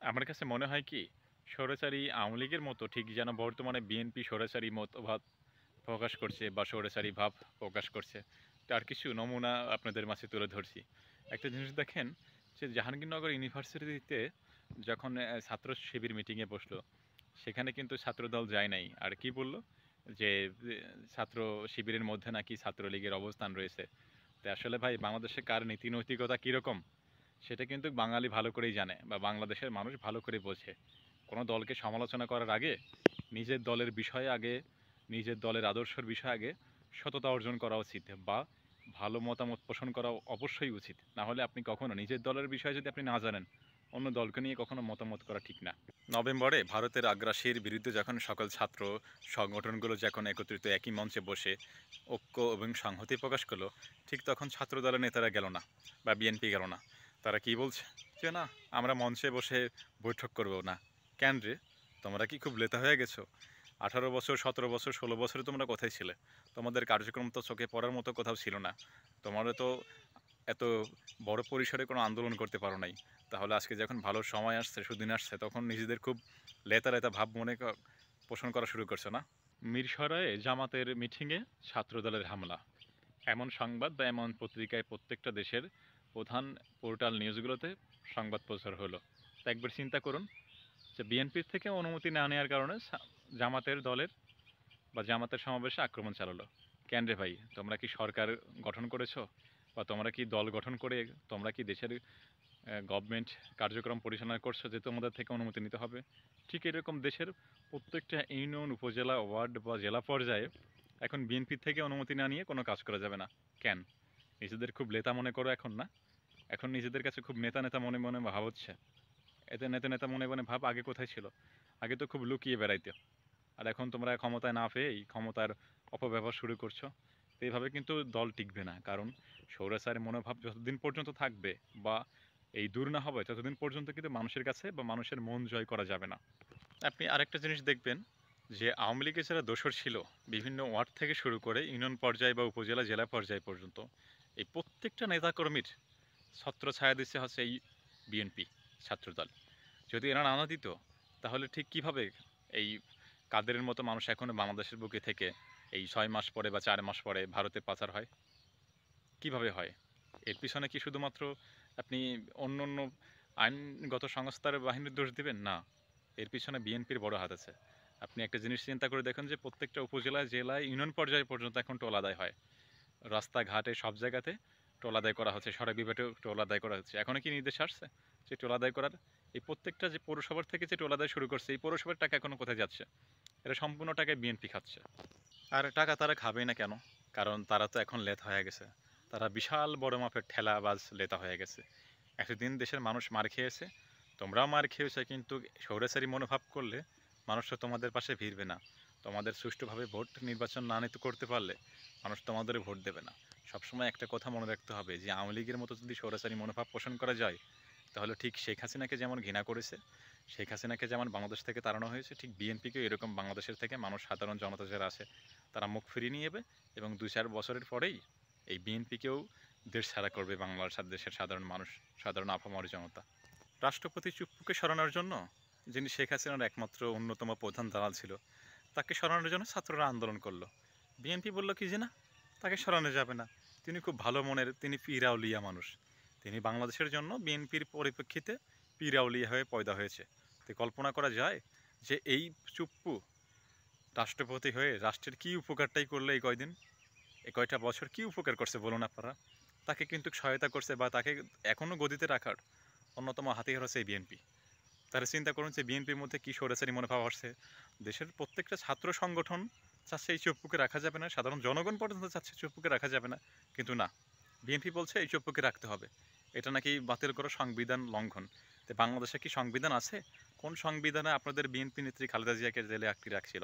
আমার কাছে মনে হয় কি, স্বৈরাচারী আওয়ামী লীগের মতো ঠিক যেন বর্তমানে বিএনপি স্বৈরাচারী মতবাদ প্রকাশ করছে বা স্বৈরাচারী ভাব প্রকাশ করছে, তার কিছু নমুনা আপনাদের মাঝে তুলে ধরছি। একটা জিনিস দেখেন, যে জাহাঙ্গীরনগর ইউনিভার্সিটিতে যখন ছাত্র শিবির মিটিংয়ে বসলো, সেখানে কিন্তু ছাত্রদল যায় নাই। আর কি বলল? যে ছাত্র শিবিরের মধ্যে নাকি ছাত্রলীগের অবস্থান রয়েছে। তো আসলে ভাই, বাংলাদেশে কার নীতি নৈতিকতা কীরকম সেটা কিন্তু বাঙালি ভালো করেই জানে, বা বাংলাদেশের মানুষ ভালো করে বোঝে। কোনো দলকে সমালোচনা করার আগে নিজের দলের বিষয়ে আগে, নিজের দলের আদর্শের বিষয়ে আগে সততা অর্জন করা উচিত, বা ভালো মতামত পোষণ করা অবশ্যই উচিত। না হলে আপনি কখনো নিজের দলের বিষয়ে যদি আপনি না জানেন, অন্য দলকে নিয়ে কখনো মতামত করা ঠিক না। নভেম্বরে ভারতের আগ্রাসীর বিরুদ্ধে যখন সকল ছাত্র সংগঠনগুলো যখন একত্রিত একই মঞ্চে বসে ঐক্য এবং সংহতি প্রকাশ করলো, ঠিক তখন ছাত্র দলের নেতারা গেল না, বা বিএনপি গেল না। তারা কি বলছে? যে না, আমরা মঞ্চে বসে বৈঠক করব না। কেন রে? তোমরা কি খুব লেতা হয়ে গেছো? 18 বছর, 17 বছর, 16 বছরে তোমরা কোথায় ছিলে? তোমাদের কার্যক্রম তো চোখে পড়ার মতো কোথাও ছিল না। তোমরা তো এত বড় পরিসরে কোনো আন্দোলন করতে পারো নাই। তাহলে আজকে যখন ভালো সময় আসছে, সুদিন আসছে, তখন নিজেদের খুব লেতা লেতা ভাব পোষণ করা শুরু করছে না? মিরসরাইয়ে জামাতের মিটিংয়ে ছাত্রদলের হামলা, এমন সংবাদ বা এমন পত্রিকায় প্রত্যেকটা দেশের প্রধান পোর্টাল নিউজগুলোতে সংবাদ প্রচার হলো। তা একবার চিন্তা করুন, যে বিএনপির থেকে অনুমতি না নেওয়ার কারণে জামাতের দলের বা জামাতের সমাবেশে আক্রমণ চালালো। কেন রে ভাই, তোমরা কি সরকার গঠন করেছো? বা তোমরা কি দল গঠন করে তোমরা কি দেশের গভর্নমেন্ট কার্যক্রম পরিচালনা করছো যে তোমাদের থেকে অনুমতি নিতে হবে? ঠিক এরকম দেশের প্রত্যেকটা ইউনিয়ন, উপজেলা, ওয়ার্ড বা জেলা পর্যায়ে এখন বিএনপি থেকে অনুমতি না নিয়ে কোনো কাজ করা যাবে না। কেন? নিজেদের খুব নেতা মনে করো এখন, না? এখন নিজেদের কাছে খুব নেতা নেতা মনে মনে ভাব হচ্ছে। এতে নেতা নেতা মনে মনে ভাব আগে কোথায় ছিল? আগে তো খুব লুকিয়ে বেড়াইতে। আর এখন তোমরা ক্ষমতায় না পেয়ে এই ক্ষমতার অপব্যবহার শুরু করছো। তো এইভাবে কিন্তু দল টিকবে না, কারণ স্বৈরাচারের মনোভাব যতদিন পর্যন্ত থাকবে বা এই দূর না হবে, ততদিন পর্যন্ত কিন্তু মানুষের কাছে বা মানুষের মন জয় করা যাবে না। আপনি আরেকটা জিনিস দেখবেন, যে আওয়ামী লীগের যারা দোসর ছিল, বিভিন্ন ওয়ার্ড থেকে শুরু করে ইউনিয়ন পর্যায়ে বা উপজেলা, জেলা পর্যায় পর্যন্ত, এই প্রত্যেকটা নেতাকর্মীর ছত্রছায়া দিচ্ছে হচ্ছে এই বিএনপি ছাত্রদল। যদি এরা না দিত, তাহলে ঠিক কিভাবে এই কাদেরের মতো মানুষ এখনো বাংলাদেশের বুকে থেকে এই 6 মাস পরে বা 4 মাস পরে ভারতে পাচার হয়? কিভাবে হয়? এর পিছনে কি শুধুমাত্র আপনি অন্য অন্য আইনগত সংস্থার বাহিনীর দোষ দিবেন? না, এর পিছনে বিএনপির বড় হাত আছে। আপনি একটা জিনিস চিন্তা করে দেখুন, যে প্রত্যেকটা উপজেলায়, জেলায়, ইউনিয়ন পর্যায়ে পর্যন্ত এখন টোল আদায় হয়। রাস্তাঘাটে সব জায়গাতে টোল আদায় করা হচ্ছে, সড়ক বিভাগেও টোল আদায় করা হচ্ছে। এখনো কি নির্দেশ আসছে যে টোল আদায় করার? এই প্রত্যেকটা যে পৌরসভার থেকে যে টোল আদায় শুরু করছে, এই পৌরসভার টাকা এখনো কোথায় যাচ্ছে? এটা সম্পূর্ণ টাকায় বিএনপি খাচ্ছে। আর টাকা তারা খাবেই না কেন? কারণ তারা তো এখন লেথা হয়ে গেছে। তারা বিশাল বড় মাপের ঠেলাবাজ লেতা হয়ে গেছে। এতদিন দেশের মানুষ মার খেয়েছে, তোমরাও মার খেয়েছে, কিন্তু স্বৈরাচারী মনোভাব করলে মানুষ তো তোমাদের পাশে ভিড়বে না। তোমাদের সুষ্ঠুভাবে ভোট নির্বাচন না নিতে করতে পারলে মানুষ তোমাদের ভোট দেবে না। সবসময় একটা কথা মনে রাখতে হবে, যে আওয়ামী লীগের মতো যদি স্বৈরাচারী মনোভাব পোষণ করা যায়, তাহলে ঠিক শেখ হাসিনাকে যেমন ঘৃণা করেছে, শেখ হাসিনাকে যেমন বাংলাদেশ থেকে তাড়ানো হয়েছে, ঠিক বিএনপিকেও এরকম বাংলাদেশের থেকে মানুষ, সাধারণ জনতা যারা আছে, তারা মুখ ফিরিয়ে নিয়ে যাবে, এবং 2-4 বছরের পরেই এই বিএনপিকেও দেশ ছাড়া করবে বাংলার দেশের সাধারণ মানুষ, সাধারণ আপামর জনতা। রাষ্ট্রপতি চুপ্পুকে সরানোর জন্য, যিনি শেখ হাসিনার একমাত্র অন্যতম প্রধান দালাল ছিল, তাকে সরানোর জন্য ছাত্ররা আন্দোলন করলো। বিএনপি বলল কি যে না, তাকে সরানো যাবে না। তিনি খুব ভালো মনের, তিনি পীর আউলিয়া মানুষ। তিনি বাংলাদেশের জন্য বিএনপির পরিপ্রেক্ষিতে পীর আউলিয়া হয়ে পয়দা হয়েছে। তো কল্পনা করা যায় যে এই চুপ্পু রাষ্ট্রপতি হয়ে রাষ্ট্রের কী উপকারটাই করলো এই কয়দিন, এই কয়টা বছর কী উপকার করছে বলুন আপনারা? তাকে কিন্তু সহায়তা করছে, বা তাকে এখনও গদিতে রাখার অন্যতম হাতিয়ার হচ্ছে এই বিএনপি। তারা চিন্তা করুন যে বিএনপির মধ্যে কী স্বৈরাচারী মনোভাব আসছে। দেশের প্রত্যেকটা ছাত্র সংগঠন চাচ্ছে এই চুপ্পুকে রাখা যাবে না, সাধারণ জনগণ পর্যন্ত চাচ্ছে চুপ্পুকে রাখা যাবে না, কিন্তু না, বিএনপি বলছে এই চুপ্পুকে রাখতে হবে। এটা নাকি বাতিল করা সংবিধান লঙ্ঘন। তো বাংলাদেশে কি সংবিধান আছে? কোন সংবিধানে আপনাদের বিএনপি নেত্রী খালেদা জিয়াকে জেলে আটকে রাখছিল?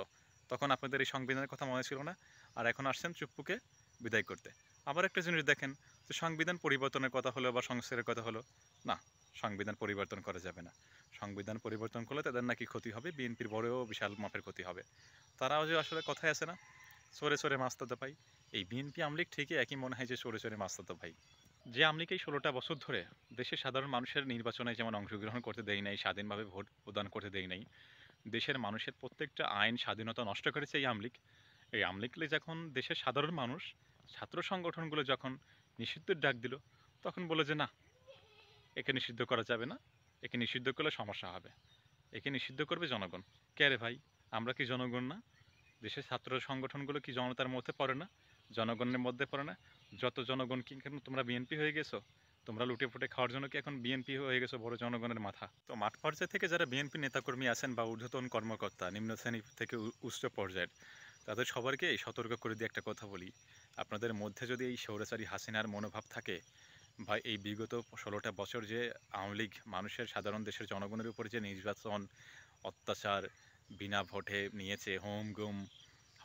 তখন আপনাদের এই সংবিধানের কথা মনে ছিল না? আর এখন আসছেন চুপ্পুকে বিদায় করতে। আবার একটা জিনিস দেখেন, যে সংবিধান পরিবর্তনের কথা হলো বা সংস্কারের কথা হলো, না, সংবিধান পরিবর্তন করা যাবে না। সংবিধান পরিবর্তন করলে তাদের নাকি ক্ষতি হবে, বিএনপির বড়ও বিশাল মাপের ক্ষতি হবে। তারাও যে আসলে কথায় আছে না, চোরে চোরে মাছ তো ভাই, এই বিএনপি আমলিক ঠিকই একই মনে হয় যে চোরে চোরে মাছ তো ভাই। যে আওয়ামী লীগ এই ১৬টা বছর ধরে দেশের সাধারণ মানুষের নির্বাচনে যেমন অংশগ্রহণ করতে দেয় নাই, স্বাধীনভাবে ভোট প্রদান করতে দেয় নাই, দেশের মানুষের প্রত্যেকটা আইন স্বাধীনতা নষ্ট করেছে এই আওয়ামী লীগ। এই আওয়ামী লীগকে যখন দেশের সাধারণ মানুষ, ছাত্র সংগঠনগুলো যখন নিষিদ্ধের ডাক দিল, তখন বলে যে না, একে নিষিদ্ধ করা যাবে না, একে নিষিদ্ধ করলে সমস্যা হবে, একে নিষিদ্ধ করবে জনগণ। কে রে ভাই, আমরা কি জনগণ না? দেশের ছাত্র সংগঠনগুলো কি জনতার মধ্যে পড়ে না? জনগণের মধ্যে পড়ে না? যত জনগণ কি কেন তোমরা বিএনপি হয়ে গেছো? তোমরা লুটে ফুটে খাওয়ার জন্য কি এখন বিএনপি হয়ে গেছো বড় জনগণের মাথা? তো মাঠ পর্যায়ে থেকে যারা বিএনপি নেতাকর্মী আছেন বা ঊর্ধ্বতন কর্মকর্তা, নিম্ন শ্রেণী থেকে উচ্চ পর্যায়ের, তাদের সবারকে সতর্ক করে দিয়ে একটা কথা বলি, আপনাদের মধ্যে যদি এই স্বৈরাচারী হাসিনার মনোভাব থাকে বা এই বিগত ১৬টা বছর যে আওয়ামী লীগ মানুষের সাধারণ দেশের জনগণের উপর যে নির্যাতন, অত্যাচার, বিনা ভোটে নিয়েছে, গুম,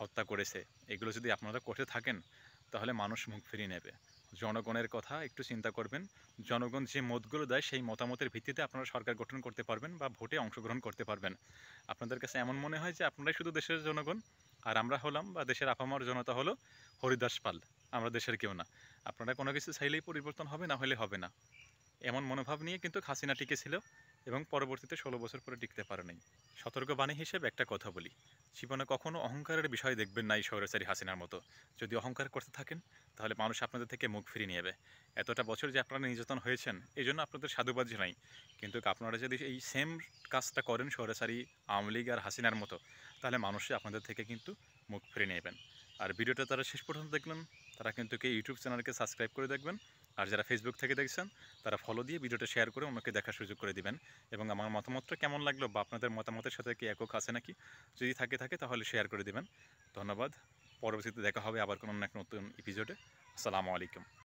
হত্যা করেছে, এগুলো যদি আপনারা করতে থাকেন, তাহলে মানুষ মুখ ফিরিয়ে নেবে। জনগণের কথা একটু চিন্তা করবেন। জনগণ যে মতগুলো দেয় সেই মতামতের ভিত্তিতে আপনারা সরকার গঠন করতে পারবেন বা ভোটে অংশগ্রহণ করতে পারবেন। আপনাদের কাছে এমন মনে হয় যে আপনারাই শুধু দেশের জনগণ, আর আমরা হলাম বা দেশের আপামর জনতা হলো হরিদাস পাল, আমরা দেশের কেউ না। আপনারা কোনো কিছু চাইলেই পরিবর্তন হবে, না হলে হবে না, এমন মনোভাব নিয়ে কিন্তু হাসিনা টিকেছিল এবং পরবর্তীতে ১৬ বছর পরে টিকতে পারে নাই। সতর্কবাণী হিসেবে একটা কথা বলি, জীবনে কখনো অহংকারের বিষয় দেখবেন না এই স্বৈরাচারী হাসিনার মতো। যদি অহংকার করতে থাকেন, তাহলে মানুষ আপনাদের থেকে মুখ ফিরিয়ে নেবে। এতটা বছর যে আপনারা নির্যাতন হয়েছেন, এই জন্য আপনাদের সাধুবাদ জানাই। কিন্তু আপনারা যদি এই সেম কাজটা করেন স্বৈরাচারী আওয়ামী লীগ আর হাসিনার মতো, তাহলে মানুষই আপনাদের থেকে কিন্তু মুখ ফিরিয়ে নেবেন। আর ভিডিওটা তারা শেষ পর্যন্ত দেখলেন, তারা কিন্তু ইউটিউব চ্যানেলকে সাবস্ক্রাইব করে দেখবেন। আর যারা ফেসবুক থেকে দেখছেন, তারা ফলো দিয়ে ভিডিওটা শেয়ার করে অন্যকে দেখার সুযোগ করে দিবেন। এবং আমার মতামতটা কেমন লাগলো বা আপনাদের মতামতের সাথে কি একক আছে নাকি, যদি থাকে তাহলে শেয়ার করে দিবেন। ধন্যবাদ। পরবর্তীতে দেখা হবে আবার কোনো এক নতুন এপিসোডে। আসসালামু আলাইকুম।